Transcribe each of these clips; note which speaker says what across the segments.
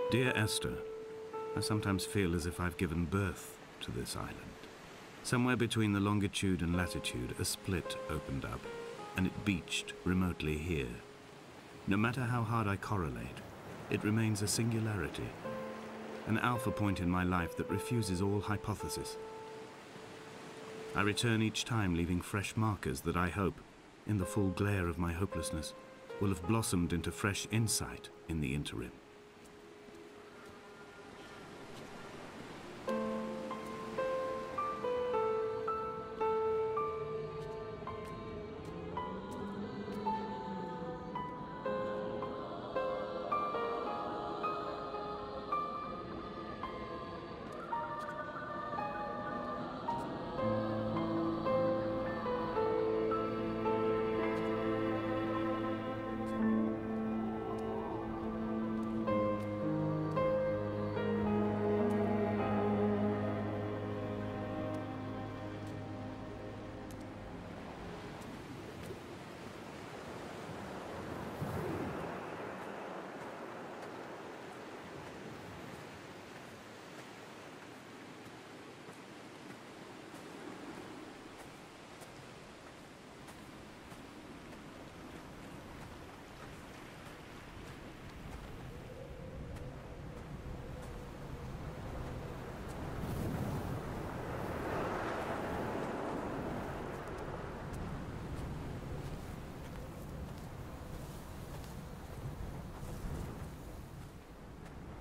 Speaker 1: Dear Esther, I sometimes feel as if I've given birth to this island. Somewhere between the longitude and latitude, a split opened up, and it beached remotely here. No matter how hard I correlate, it remains a singularity, an alpha point in my life that refuses all hypothesis. I return each time leaving fresh markers that I hope, in the full glare of my hopelessness, will have blossomed into fresh insight in the interim.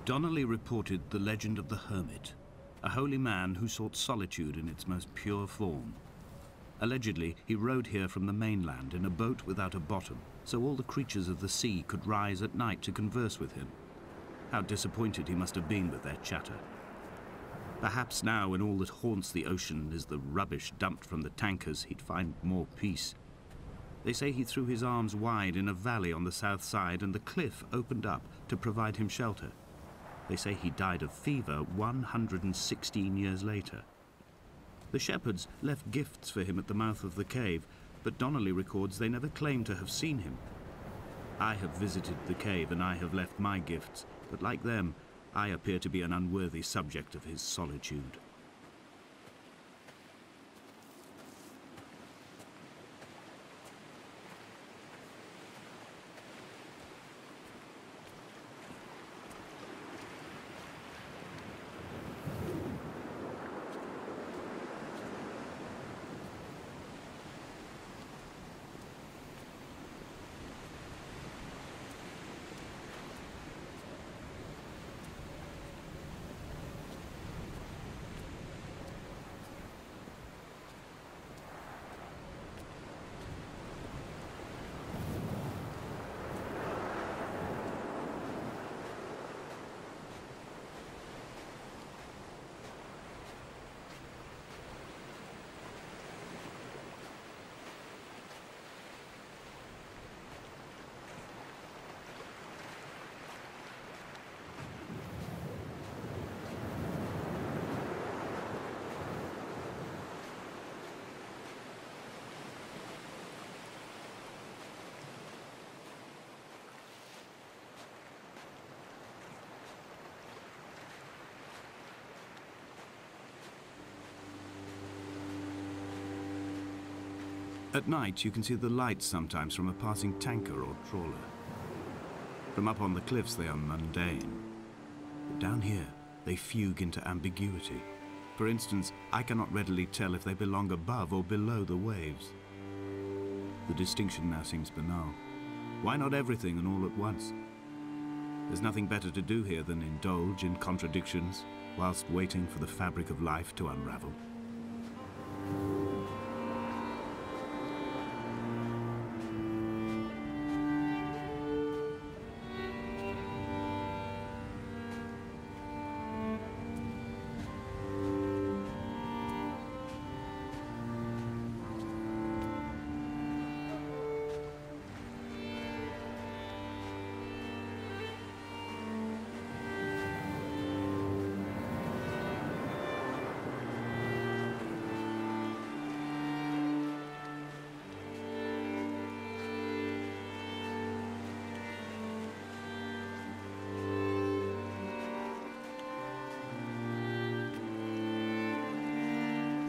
Speaker 1: Donnelly reported the legend of the hermit, a holy man who sought solitude in its most pure form. Allegedly, he rode here from the mainland in a boat without a bottom, so all the creatures of the sea could rise at night to converse with him. How disappointed he must have been with their chatter. Perhaps now, when all that haunts the ocean is the rubbish dumped from the tankers, he'd find more peace. They say he threw his arms wide in a valley on the south side, and the cliff opened up to provide him shelter. They say he died of fever 116 years later. The shepherds left gifts for him at the mouth of the cave, but Donnelly records they never claimed to have seen him. I have visited the cave and I have left my gifts, but like them, I appear to be an unworthy subject of his solitude. At night, you can see the lights sometimes from a passing tanker or trawler. From up on the cliffs, they are mundane. But down here, they fugue into ambiguity. For instance, I cannot readily tell if they belong above or below the waves. The distinction now seems banal. Why not everything and all at once? There's nothing better to do here than indulge in contradictions whilst waiting for the fabric of life to unravel.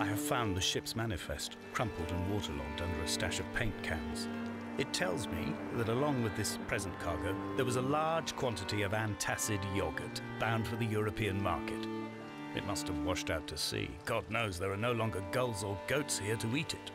Speaker 1: I have found the ship's manifest, crumpled and waterlogged under a stash of paint cans. It tells me that along with this present cargo, there was a large quantity of antacid yogurt bound for the European market. It must have washed out to sea. God knows there are no longer gulls or goats here to eat it.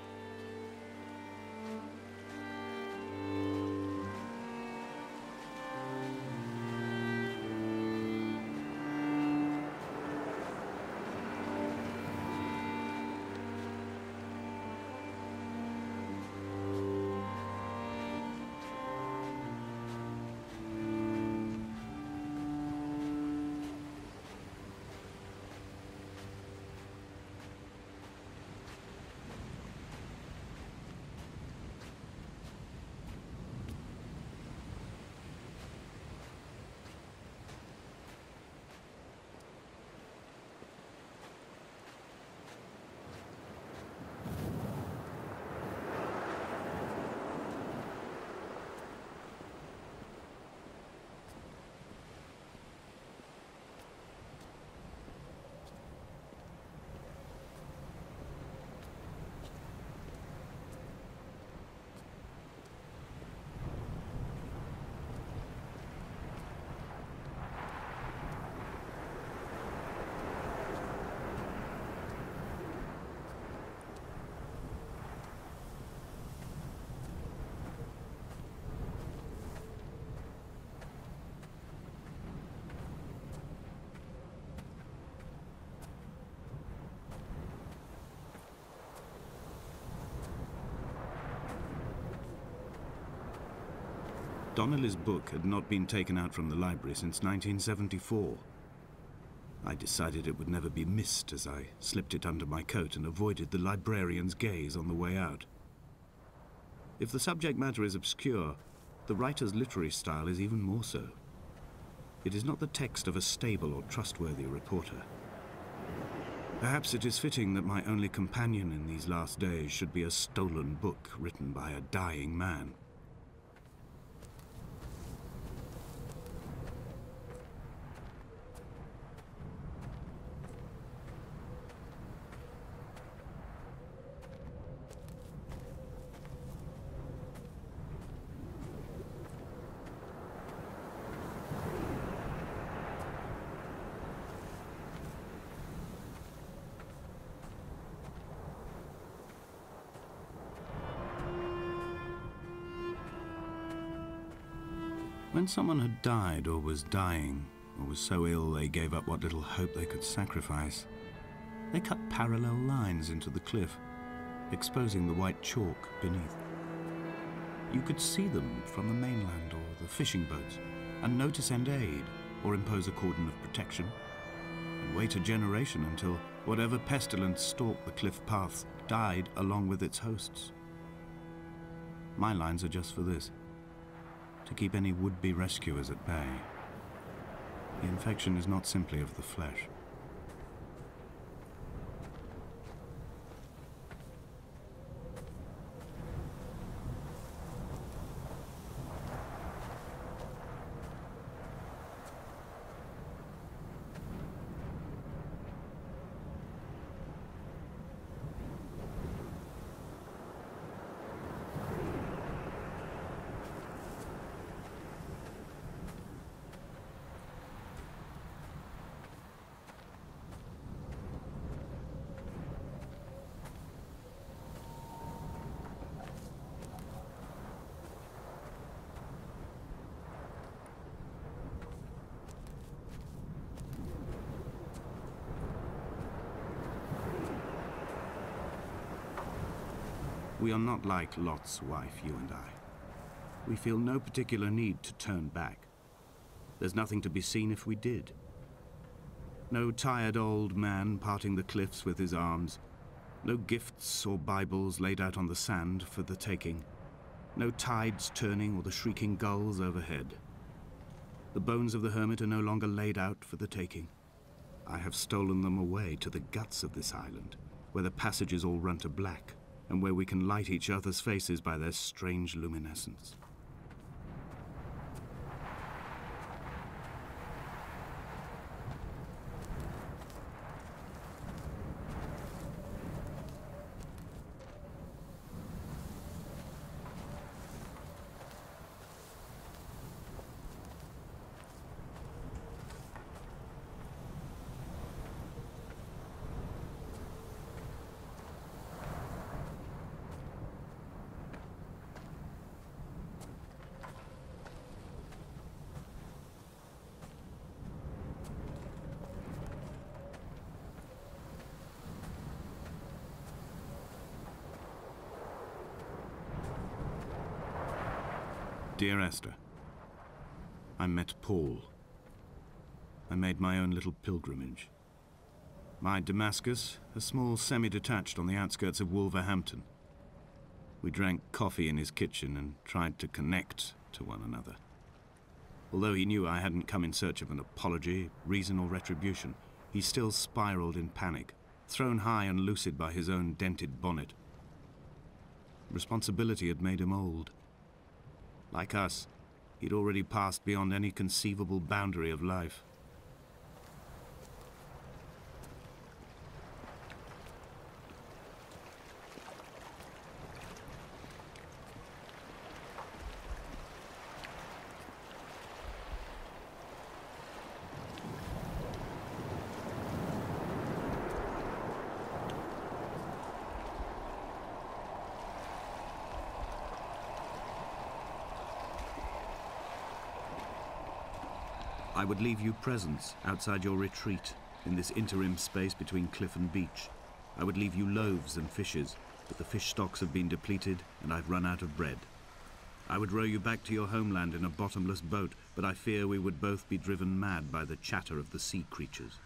Speaker 1: Donnelly's book had not been taken out from the library since 1974. I decided it would never be missed as I slipped it under my coat and avoided the librarian's gaze on the way out. If the subject matter is obscure, the writer's literary style is even more so. It is not the text of a stable or trustworthy reporter. Perhaps it is fitting that my only companion in these last days should be a stolen book written by a dying man. When someone had died or was dying, or was so ill they gave up what little hope they could sacrifice, they cut parallel lines into the cliff, exposing the white chalk beneath. You could see them from the mainland or the fishing boats, and know to send aid or impose a cordon of protection, and wait a generation until whatever pestilence stalked the cliff paths died along with its hosts. My lines are just for this: to keep any would-be rescuers at bay. The infection is not simply of the flesh. We are not like Lot's wife, you and I. We feel no particular need to turn back. There's nothing to be seen if we did. No tired old man parting the cliffs with his arms. No gifts or Bibles laid out on the sand for the taking. No tides turning or the shrieking gulls overhead. The bones of the hermit are no longer laid out for the taking. I have stolen them away to the guts of this island, where the passages all run to black, and where we can light each other's faces by their strange luminescence. Dear Esther, I met Paul. I made my own little pilgrimage. My Damascus, a small semi-detached on the outskirts of Wolverhampton. We drank coffee in his kitchen and tried to connect to one another. Although he knew I hadn't come in search of an apology, reason or retribution, he still spiraled in panic, thrown high and lucid by his own dented bonnet. Responsibility had made him old. Like us, he'd already passed beyond any conceivable boundary of life. I would leave you presents outside your retreat, in this interim space between cliff and beach. I would leave you loaves and fishes, but the fish stocks have been depleted and I've run out of bread. I would row you back to your homeland in a bottomless boat, but I fear we would both be driven mad by the chatter of the sea creatures.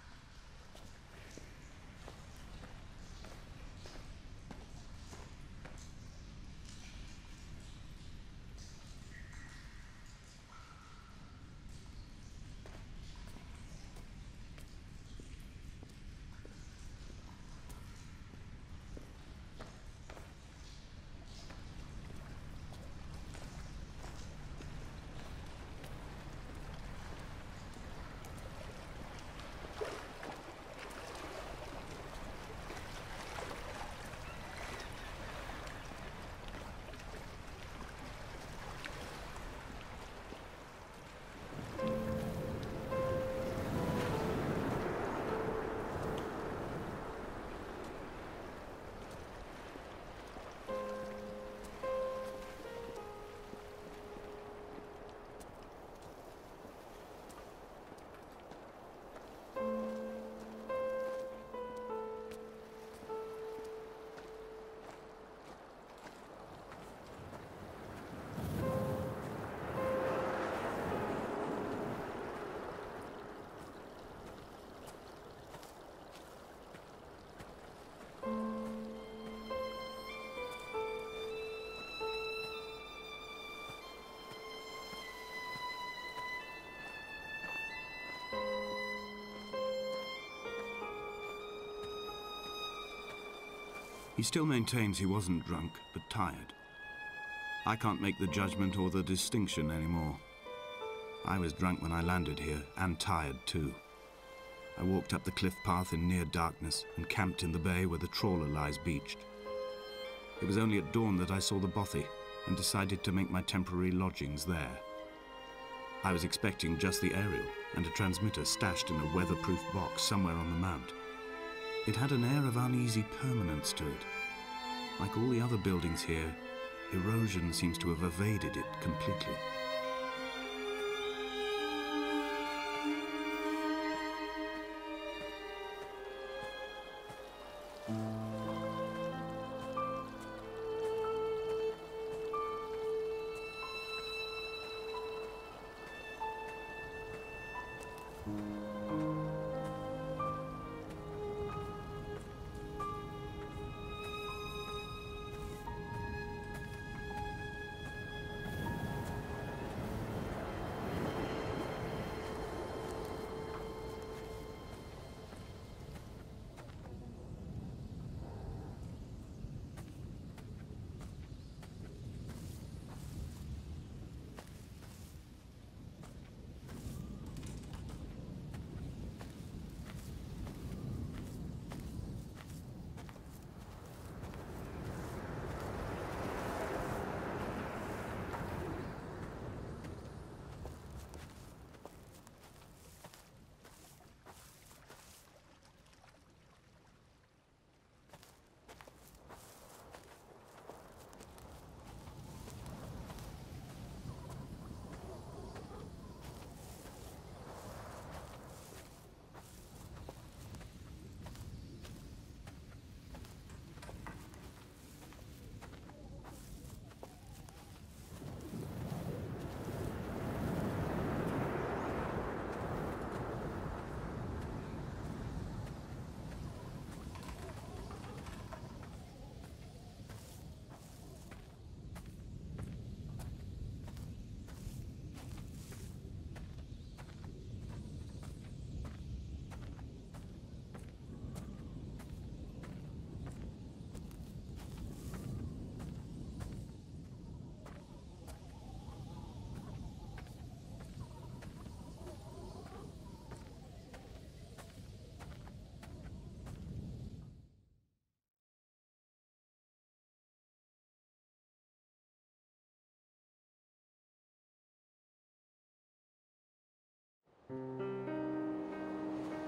Speaker 1: He still maintains he wasn't drunk, but tired. I can't make the judgment or the distinction anymore. I was drunk when I landed here, and tired too. I walked up the cliff path in near darkness and camped in the bay where the trawler lies beached. It was only at dawn that I saw the bothy and decided to make my temporary lodgings there. I was expecting just the aerial and a transmitter stashed in a weatherproof box somewhere on the mount. It had an air of uneasy permanence to it. Like all the other buildings here, erosion seems to have evaded it completely.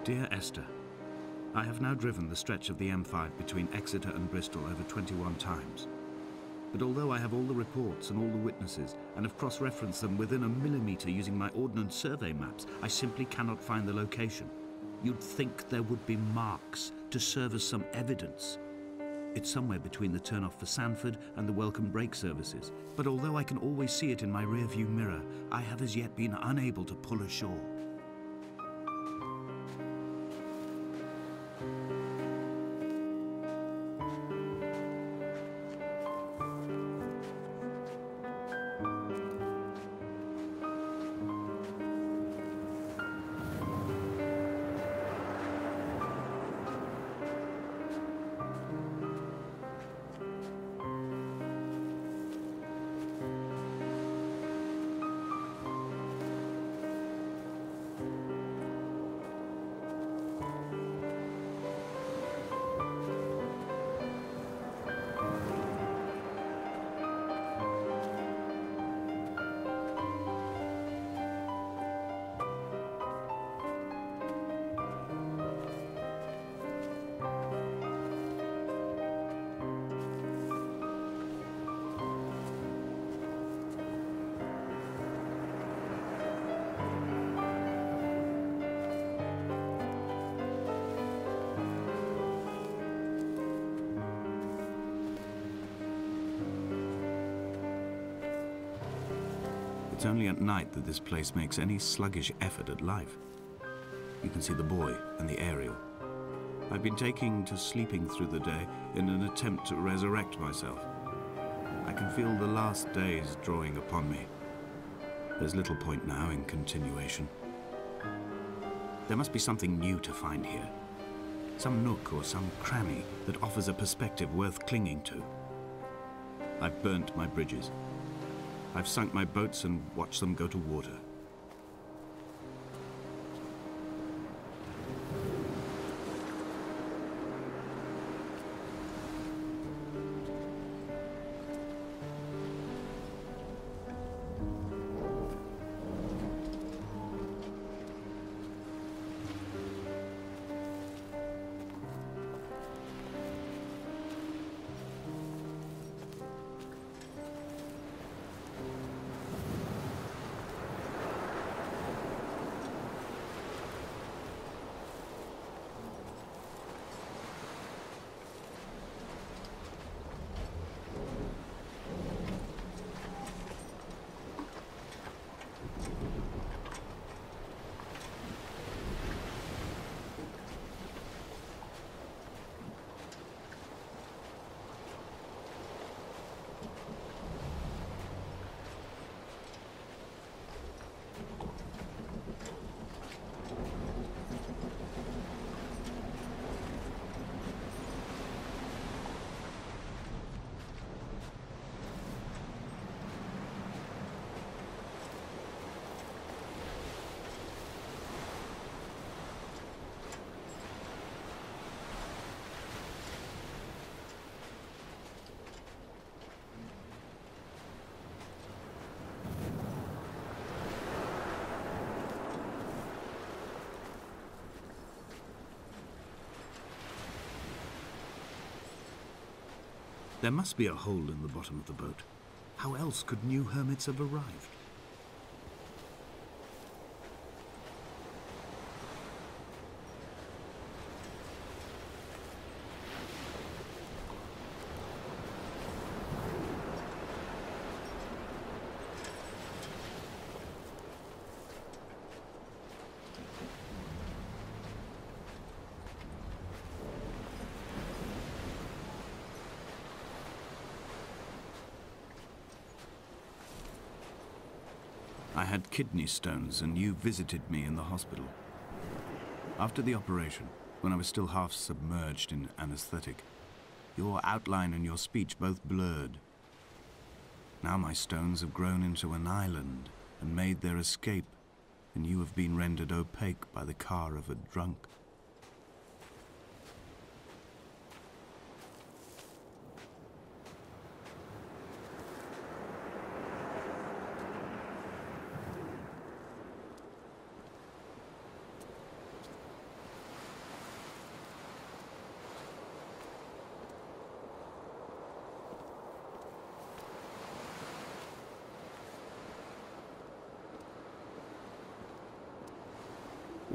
Speaker 1: Dear Esther, I have now driven the stretch of the M5 between Exeter and Bristol over 21 times. But although I have all the reports and all the witnesses and have cross-referenced them within a millimetre using my Ordnance Survey maps, I simply cannot find the location. You'd think there would be marks to serve as some evidence. It's somewhere between the turn-off for Sanford and the Welcome Break services. But although I can always see it in my rear-view mirror, I have as yet been unable to pull ashore. It's only at night that this place makes any sluggish effort at life. You can see the buoy and the aerial. I've been taking to sleeping through the day in an attempt to resurrect myself. I can feel the last days drawing upon me. There's little point now in continuation. There must be something new to find here. Some nook or some cranny that offers a perspective worth clinging to. I've burnt my bridges. I've sunk my boats and watched them go to water. There must be a hole in the bottom of the boat. How else could new hermits have arrived? I had kidney stones and you visited me in the hospital. After the operation, when I was still half submerged in anesthetic, your outline and your speech both blurred. Now my stones have grown into an island and made their escape, and you have been rendered opaque by the car of a drunk.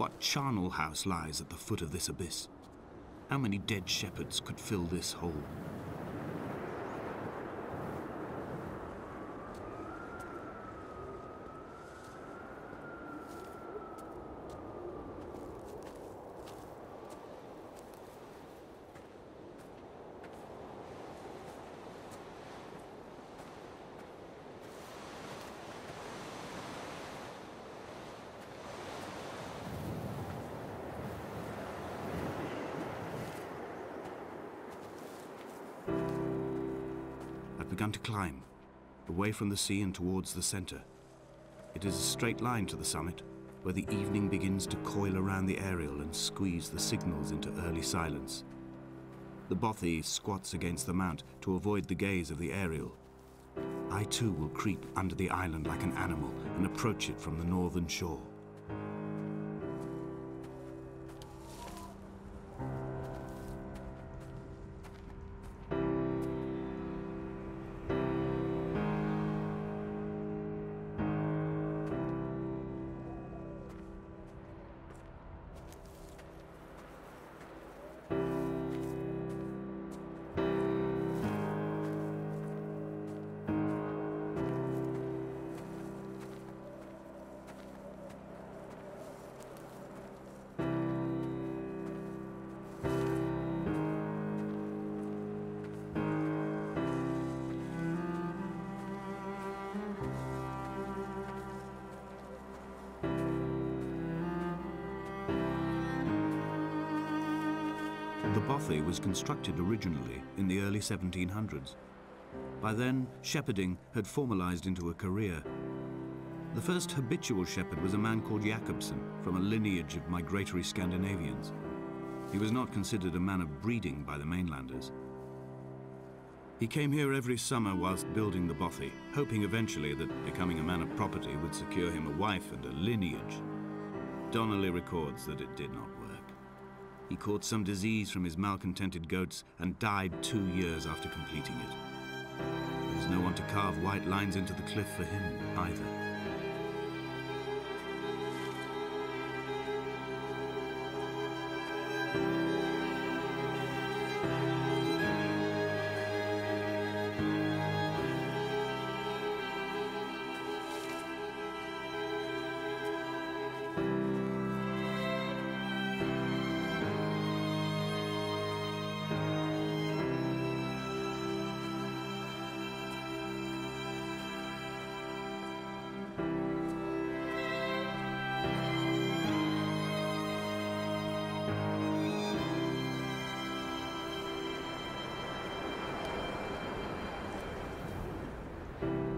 Speaker 1: What charnel house lies at the foot of this abyss? How many dead shepherds could fill this hole? Begun to climb, away from the sea and towards the center. It is a straight line to the summit, where the evening begins to coil around the aerial and squeeze the signals into early silence. The bothy squats against the mount to avoid the gaze of the aerial. I too will creep under the island like an animal and approach it from the northern shore. The bothy was constructed originally in the early 1700s. By then, shepherding had formalized into a career. The first habitual shepherd was a man called Jakobsen, from a lineage of migratory Scandinavians. He was not considered a man of breeding by the mainlanders. He came here every summer whilst building the bothy, hoping eventually that becoming a man of property would secure him a wife and a lineage. Donnelly records that it did not work. He caught some disease from his malcontented goats and died 2 years after completing it. There was no one to carve white lines into the cliff for him either.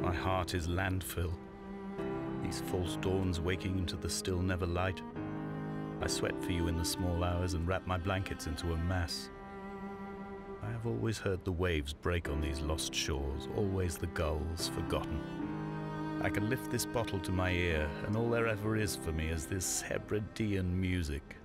Speaker 1: My heart is landfill, these false dawns waking into the still never light. I sweat for you in the small hours and wrap my blankets into a mass. I have always heard the waves break on these lost shores, always the gulls forgotten. I can lift this bottle to my ear, and all there ever is for me is this Hebridean music.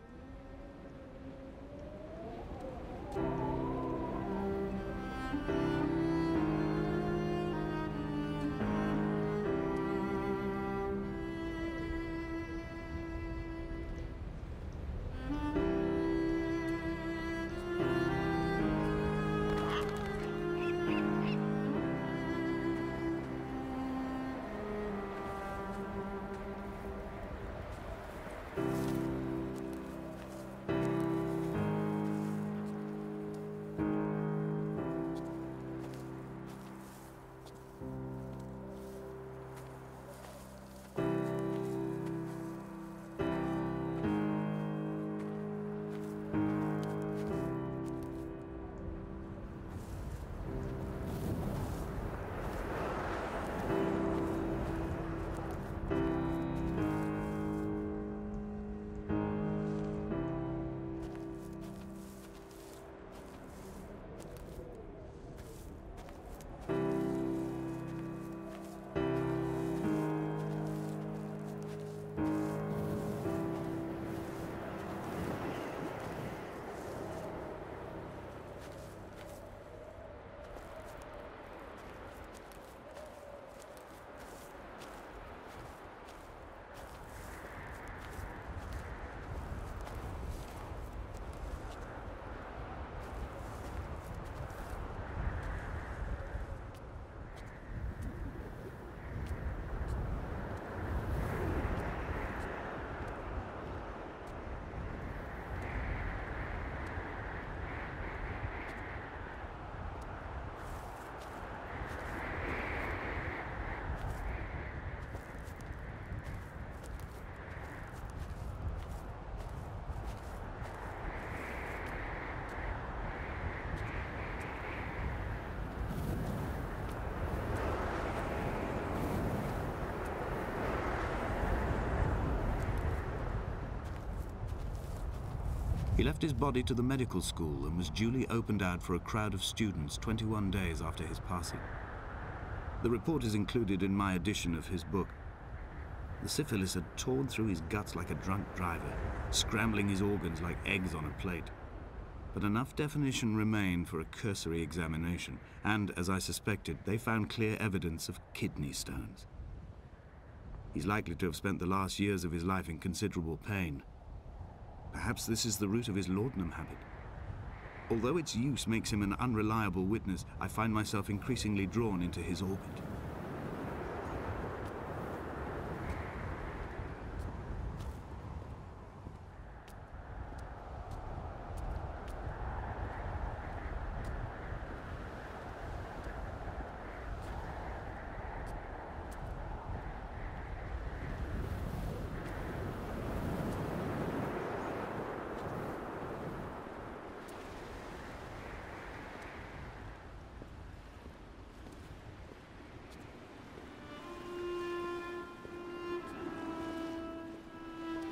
Speaker 1: He left his body to the medical school and was duly opened out for a crowd of students 21 days after his passing. The report is included in my edition of his book. The syphilis had torn through his guts like a drunk driver, scrambling his organs like eggs on a plate. But enough definition remained for a cursory examination, and, as I suspected, they found clear evidence of kidney stones. He's likely to have spent the last years of his life in considerable pain. Perhaps this is the root of his laudanum habit. Although its use makes him an unreliable witness, I find myself increasingly drawn into his orbit.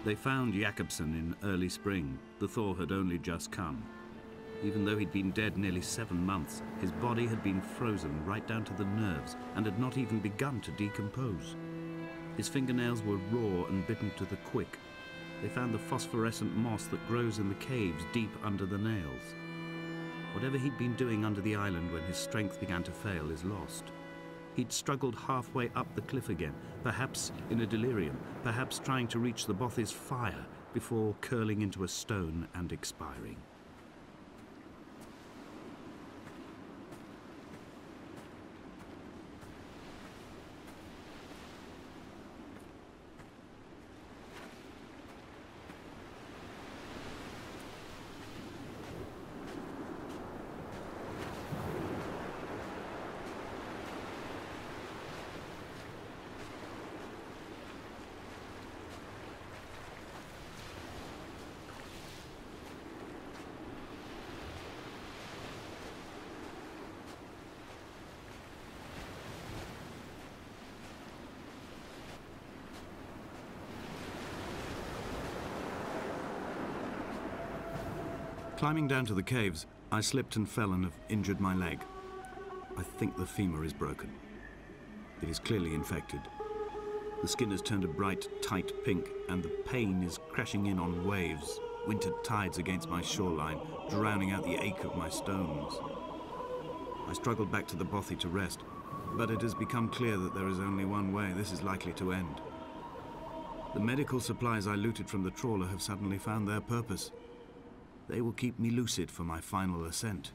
Speaker 1: They found Jakobsen in early spring. The thaw had only just come. Even though he'd been dead nearly 7 months, his body had been frozen right down to the nerves and had not even begun to decompose. His fingernails were raw and bitten to the quick. They found the phosphorescent moss that grows in the caves deep under the nails. Whatever he'd been doing under the island when his strength began to fail is lost. He'd struggled halfway up the cliff again, perhaps in a delirium, perhaps trying to reach the Bothy's fire before curling into a stone and expiring. Climbing down to the caves, I slipped and fell and have injured my leg. I think the femur is broken. It is clearly infected. The skin has turned a bright, tight pink, and the pain is crashing in on waves, winter tides against my shoreline, drowning out the ache of my stones. I struggled back to the Bothy to rest, but it has become clear that there is only one way this is likely to end. The medical supplies I looted from the trawler have suddenly found their purpose. They will keep me lucid for my final ascent.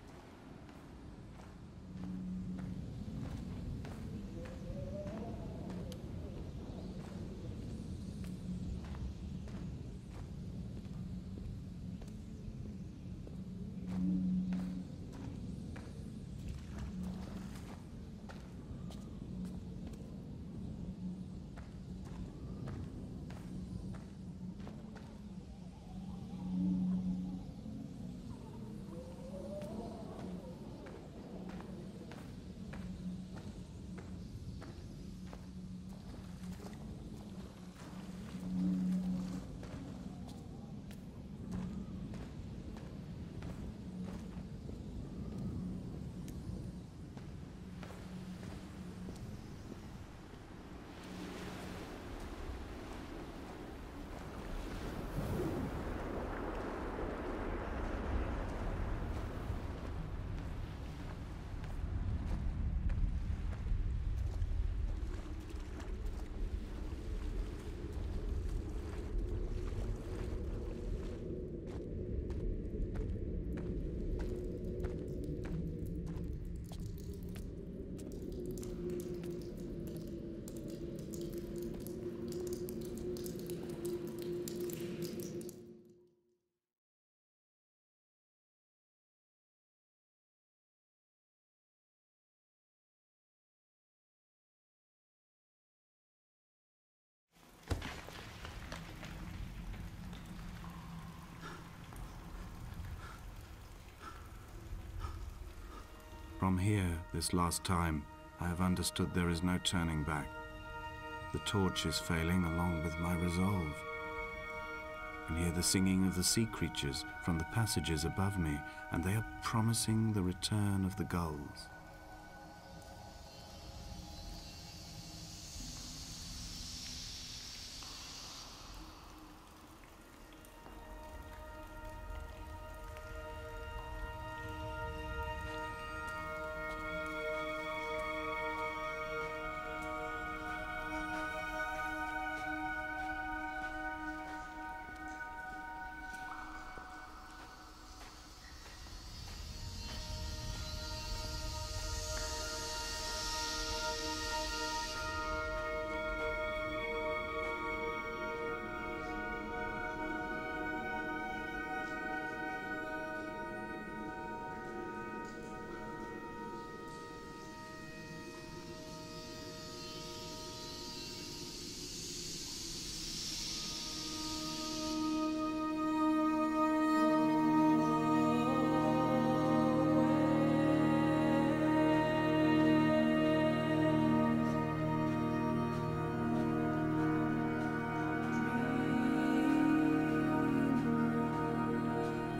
Speaker 1: From here, this last time, I have understood there is no turning back. The torch is failing along with my resolve. can hear the singing of the sea creatures from the passages above me, and they are promising the return of the gulls.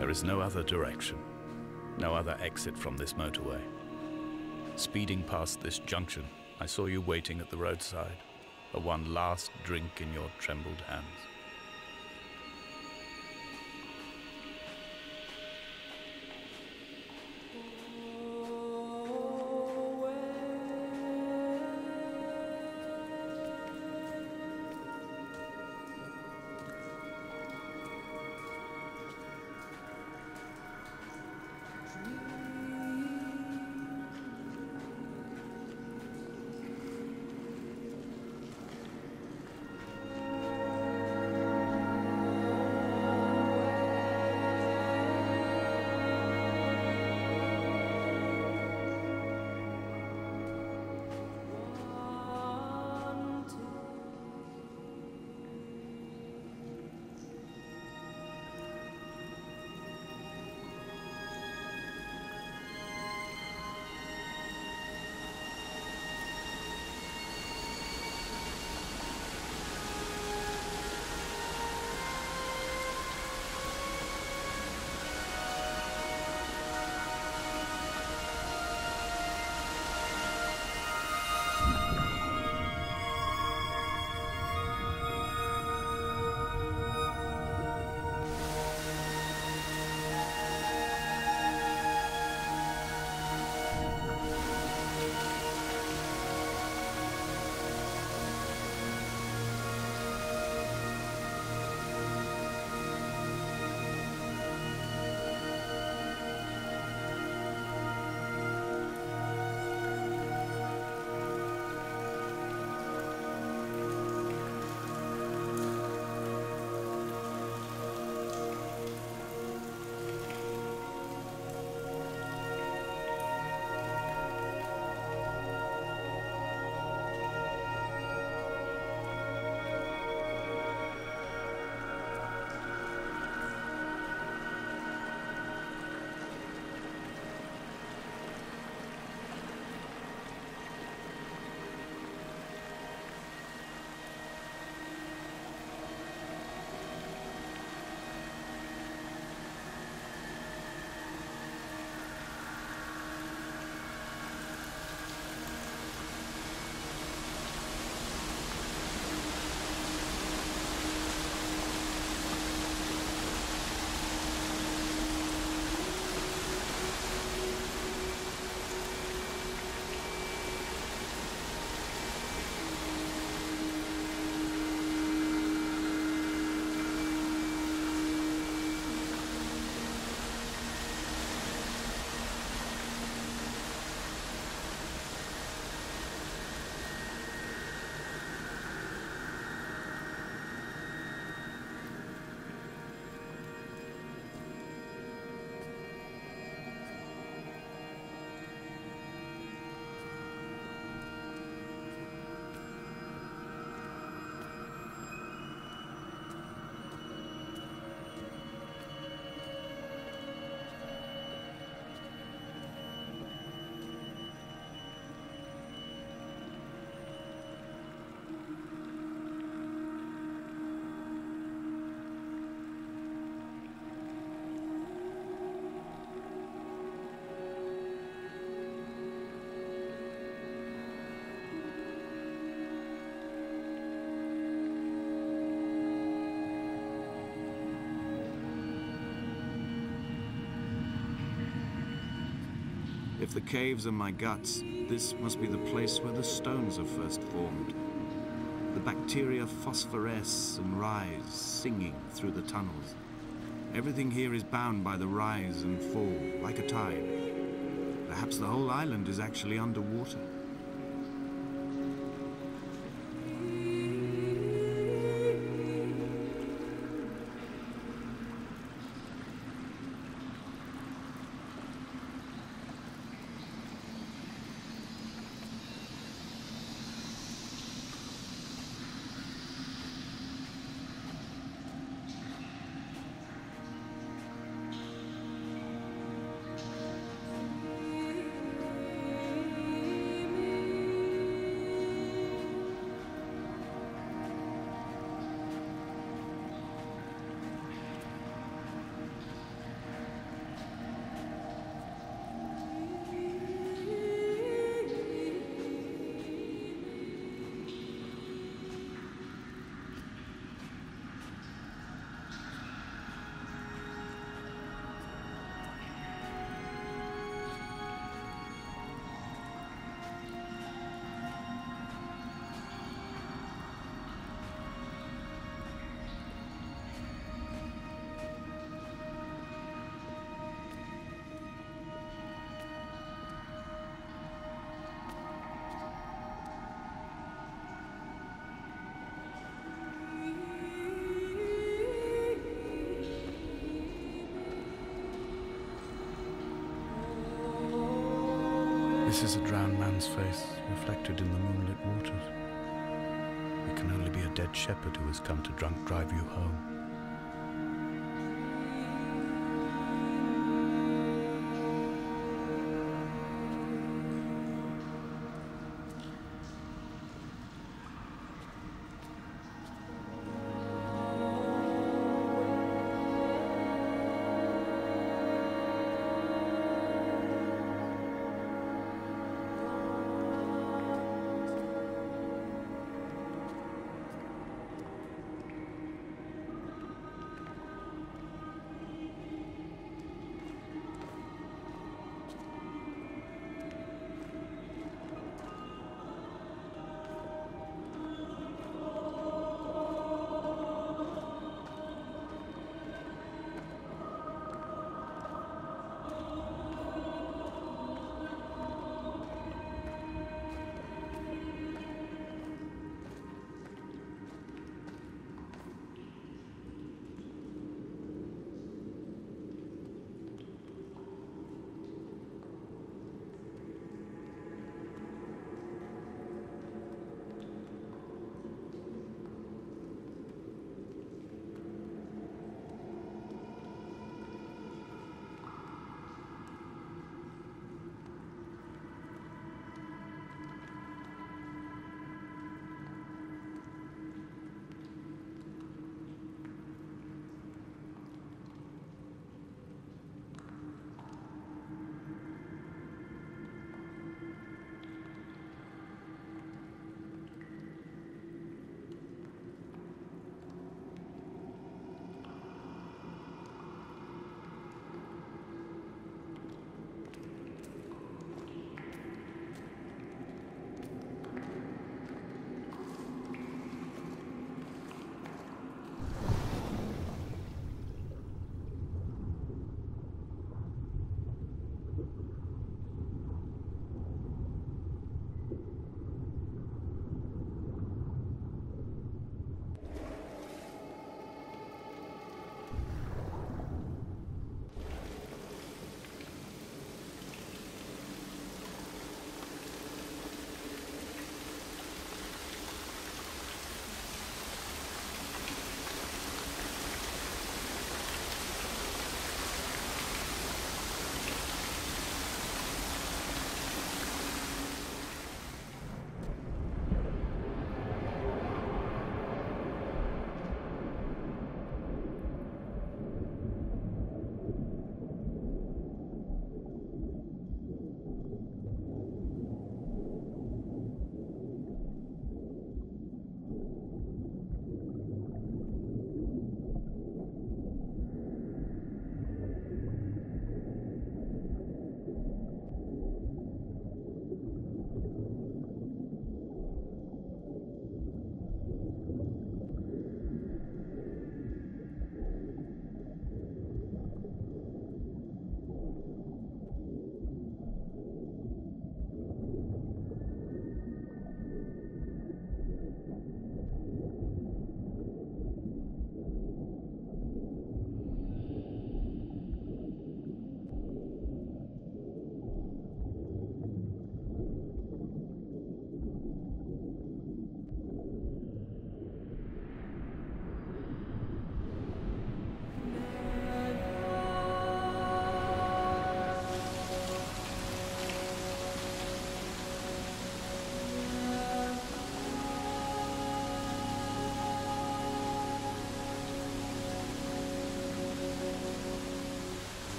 Speaker 1: There is no other direction, no other exit from this motorway. Speeding past this junction, I saw you waiting at the roadside, a one last drink in your trembled hands. If the caves are my guts, this must be the place where the stones are first formed. The bacteria phosphoresce and rise, singing through the tunnels. Everything here is bound by the rise and fall, like a tide. Perhaps the whole island is actually underwater.
Speaker 2: This is a drowned man's face, reflected in the moonlit waters. It can only be a dead shepherd who has come to drunk drive you home.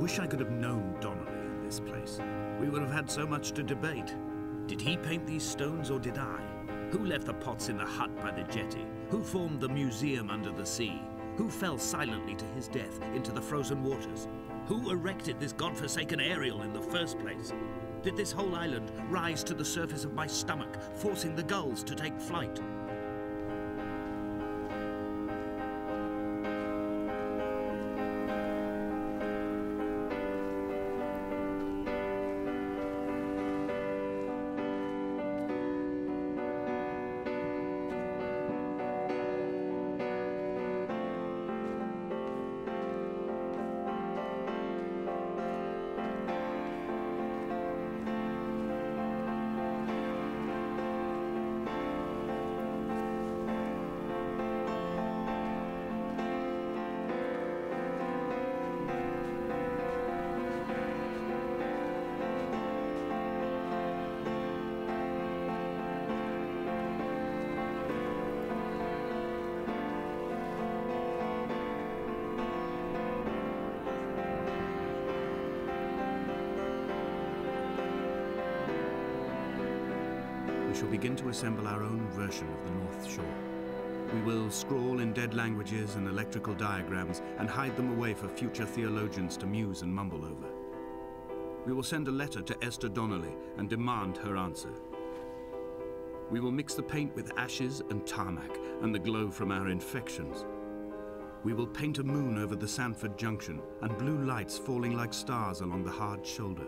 Speaker 1: wish I could have known Donnelly in this place. We would have had so much to debate. Did he paint these stones or did I? Who left the pots in the hut by the jetty? Who formed the museum under the sea? Who fell silently to his death into the frozen waters? Who erected this godforsaken aerial in the first place? Did this whole island rise to the surface of my stomach, forcing the gulls to take flight? We shall begin to assemble our own version of the North Shore. We will scrawl in dead languages and electrical diagrams and hide them away for future theologians to muse and mumble over. We will send a letter to Esther Donnelly and demand her answer. We will mix the paint with ashes and tarmac and the glow from our infections. We will paint a moon over the Sanford Junction and blue lights falling like stars along the hard shoulder.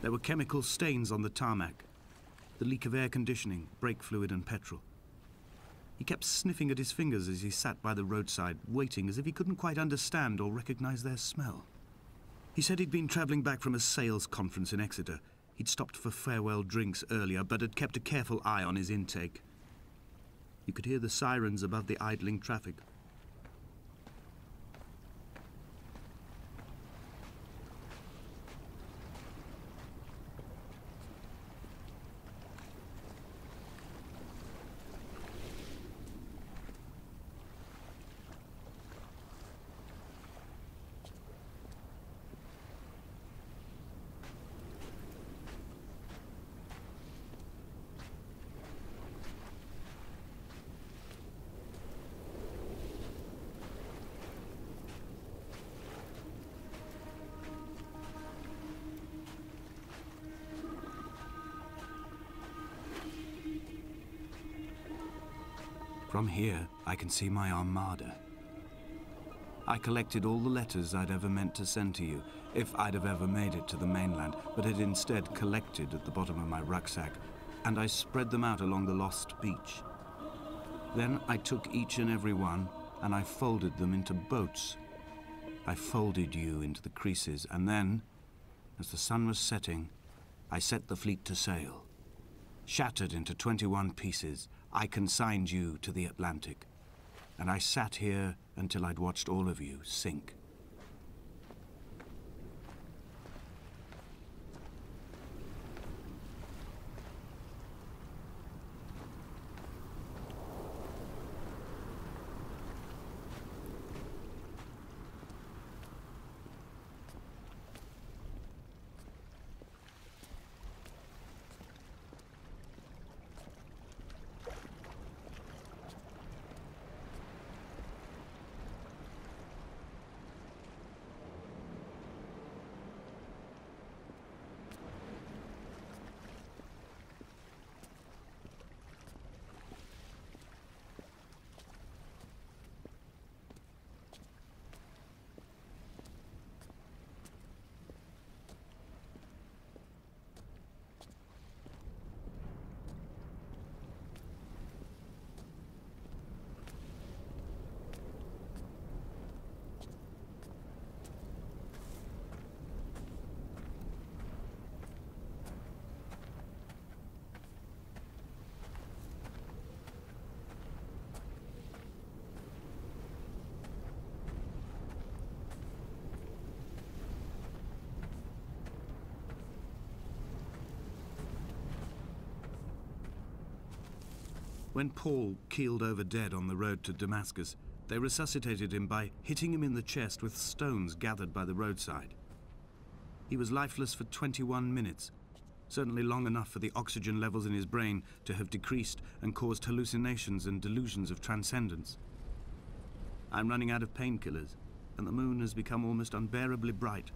Speaker 1: There were chemical stains on the tarmac, the leak of air conditioning, brake fluid and petrol. He kept sniffing at his fingers as he sat by the roadside, waiting as if he couldn't quite understand or recognize their smell. He said he'd been traveling back from a sales conference in Exeter. He'd stopped for farewell drinks earlier, but had kept a careful eye on his intake. You could hear the sirens above the idling traffic. From here, I can see my armada. I collected all the letters I'd ever meant to send to you, if I'd have ever made it to the mainland, but had instead collected at the bottom of my rucksack, and I spread them out along the lost beach. Then I took each and every one, and I folded them into boats. I folded you into the creases, and then, as the sun was setting, I set the fleet to sail. Shattered into 21 pieces, I consigned you to the Atlantic, and I sat here until I'd watched all of you sink. When Paul keeled over dead on the road to Damascus, they resuscitated him by hitting him in the chest with stones gathered by the roadside. He was lifeless for 21 minutes, certainly long enough for the oxygen levels in his brain to have decreased and caused hallucinations and delusions of transcendence. I'm running out of painkillers, and the moon has become almost unbearably bright.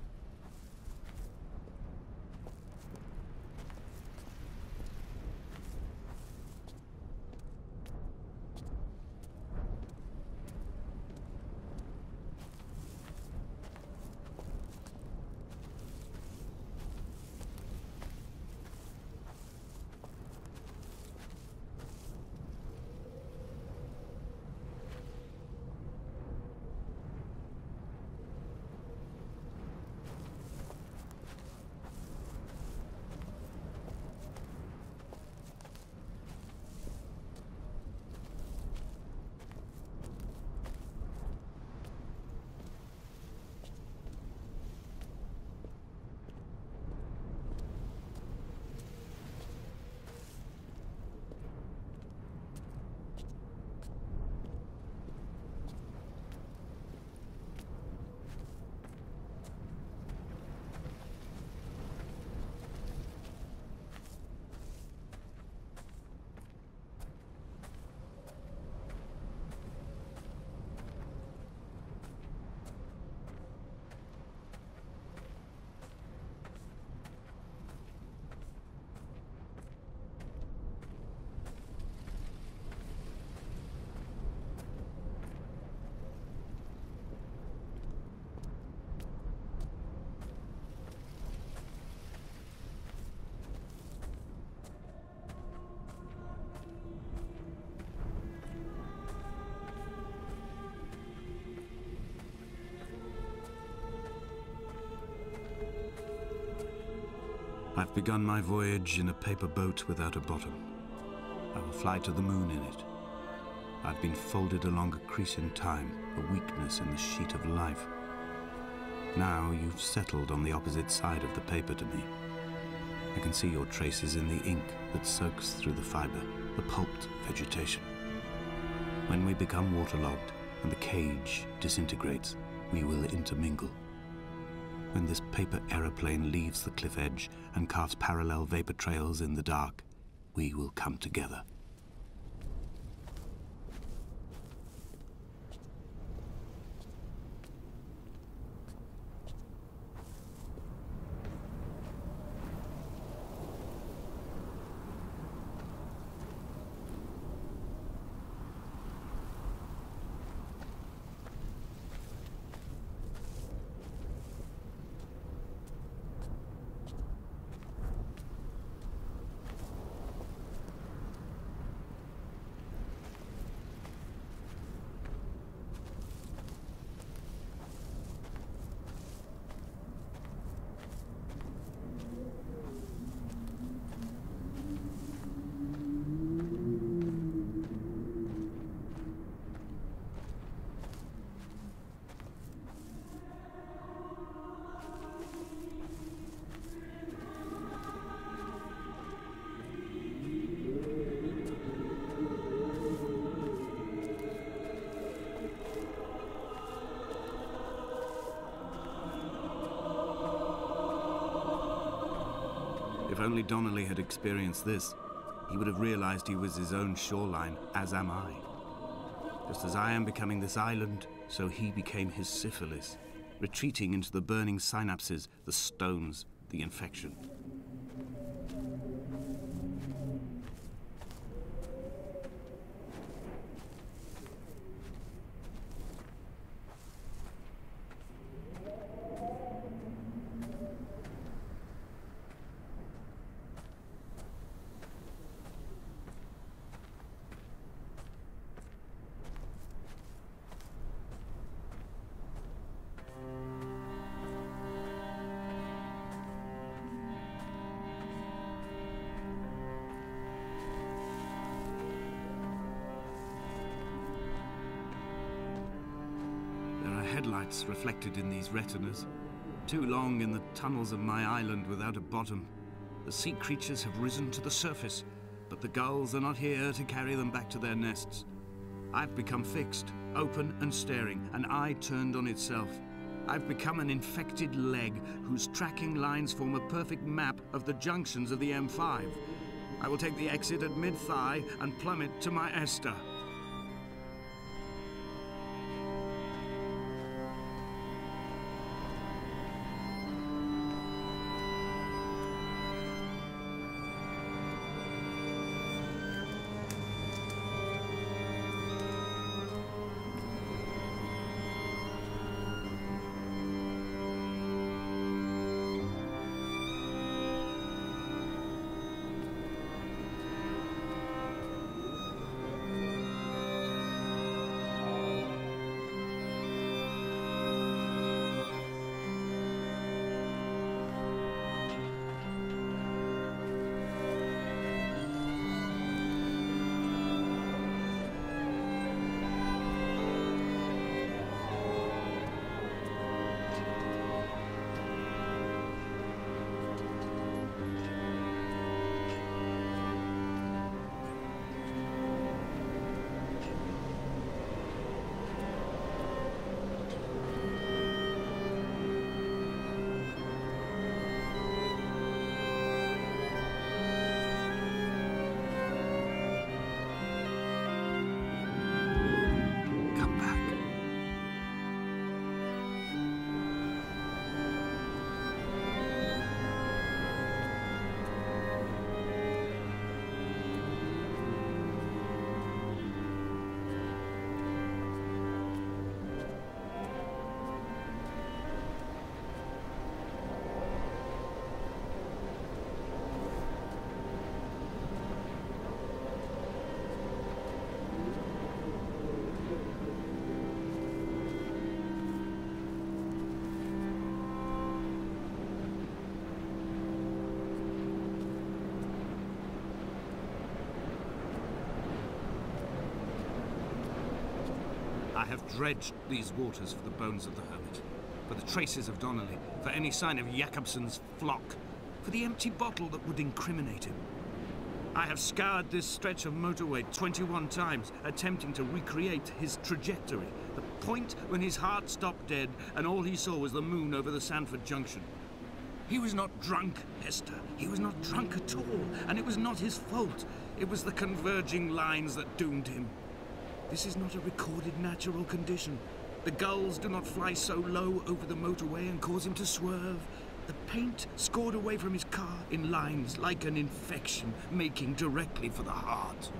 Speaker 1: I've begun my voyage in a paper boat without a bottom. I will fly to the moon in it. I've been folded along a crease in time, a weakness in the sheet of life. Now you've settled on the opposite side of the paper to me. I can see your traces in the ink that soaks through the fiber, the pulped vegetation. When we become waterlogged and the cage disintegrates, we will intermingle. When this paper aeroplane leaves the cliff edge and carves parallel vapor trails in the dark, we will come together. only Donnelly had experienced this, he would have realized he was his own shoreline, as am I. Just as I am becoming this island, so he became his syphilis, retreating into the burning synapses, the stones, the infection. Headlights reflected in these retinas. Too long in the tunnels of my island without a bottom. The sea creatures have risen to the surface, but the gulls are not here to carry them back to their nests. I've become fixed, open and staring, an eye turned on itself. I've become an infected leg whose tracking lines form a perfect map of the junctions of the M5. I will take the exit at mid-thigh and plummet to my Esther. I have dredged these waters for the bones of the hermit, for the traces of Donnelly, for any sign of Jakobsen's flock, for the empty bottle that would incriminate him. I have scoured this stretch of motorway 21 times, attempting to recreate his trajectory, the point when his heart stopped dead and all he saw was the moon over the Sanford Junction. He was not drunk, Hester. He was not drunk at all, and it was not his fault. It was the converging lines that doomed him. This is not a recorded natural condition. The gulls do not fly so low over the motorway and cause him to swerve. The paint scored away from his car in lines like an infection, making directly for the heart.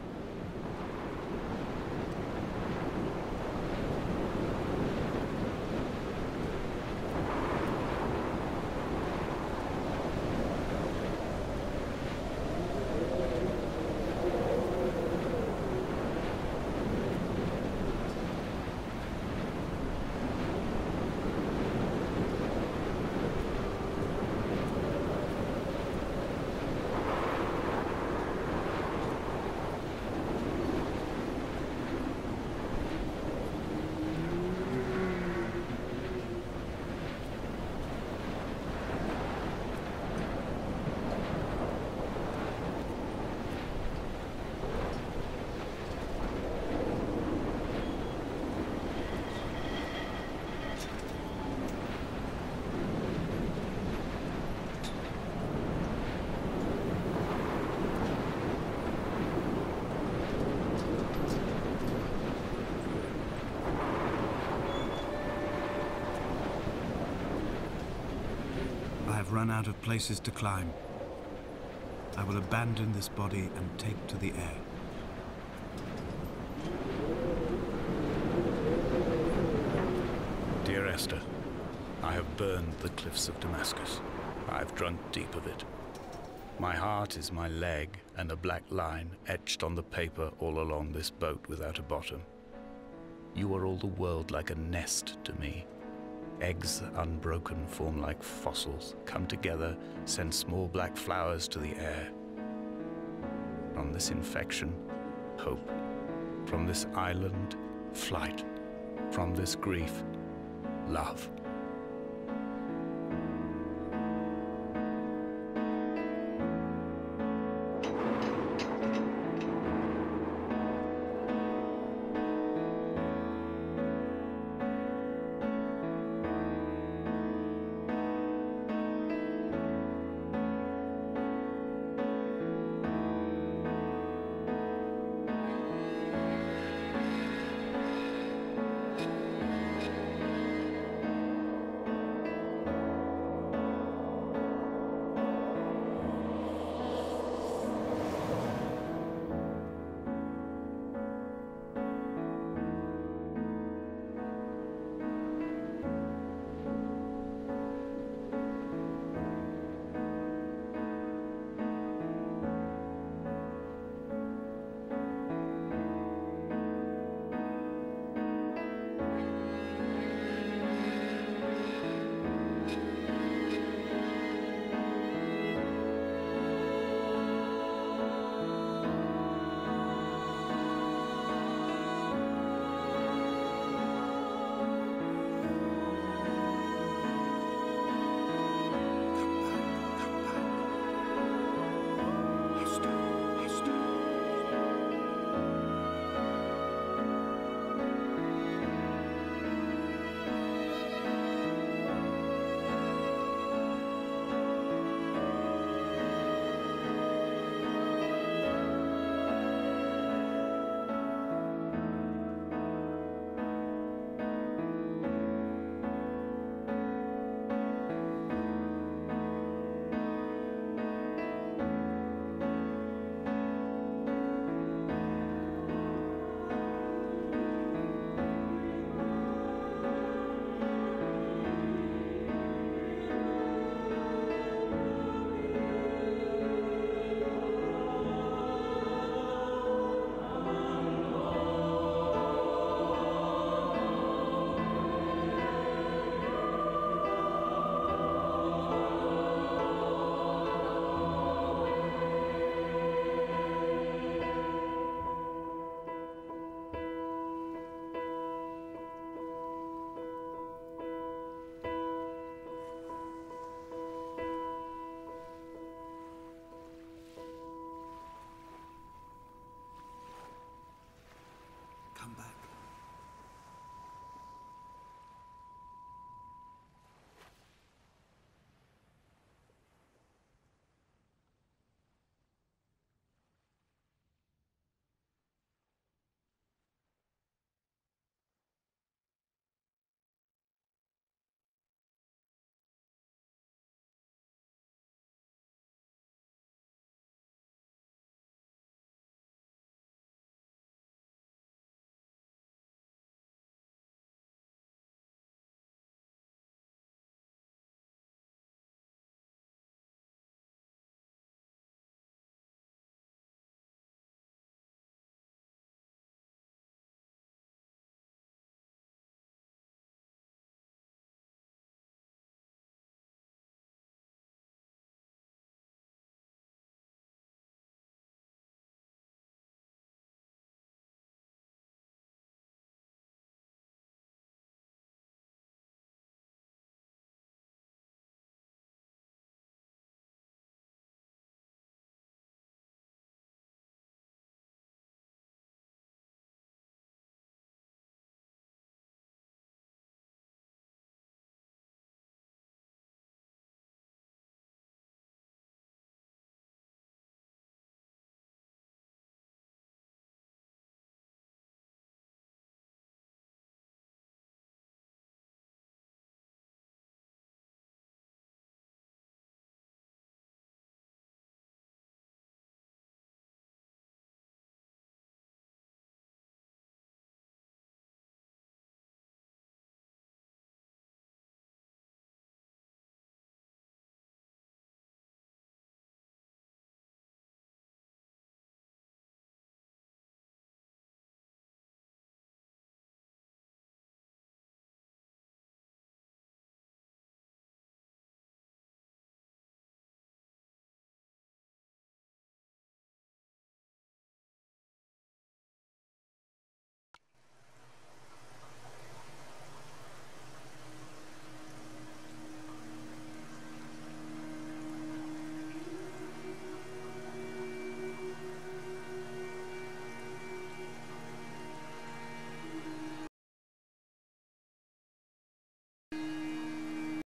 Speaker 1: run out of places to climb. I will abandon this body and take to the air.
Speaker 2: Dear Esther, I have burned the cliffs of Damascus. I have drunk deep of it. My heart is my leg and a black line etched on the paper all along this boat without a bottom. You are all the world like a nest to me. Eggs unbroken form like fossils, come together, send small black flowers to the air. From this infection, hope. From this island, flight. From this grief, love.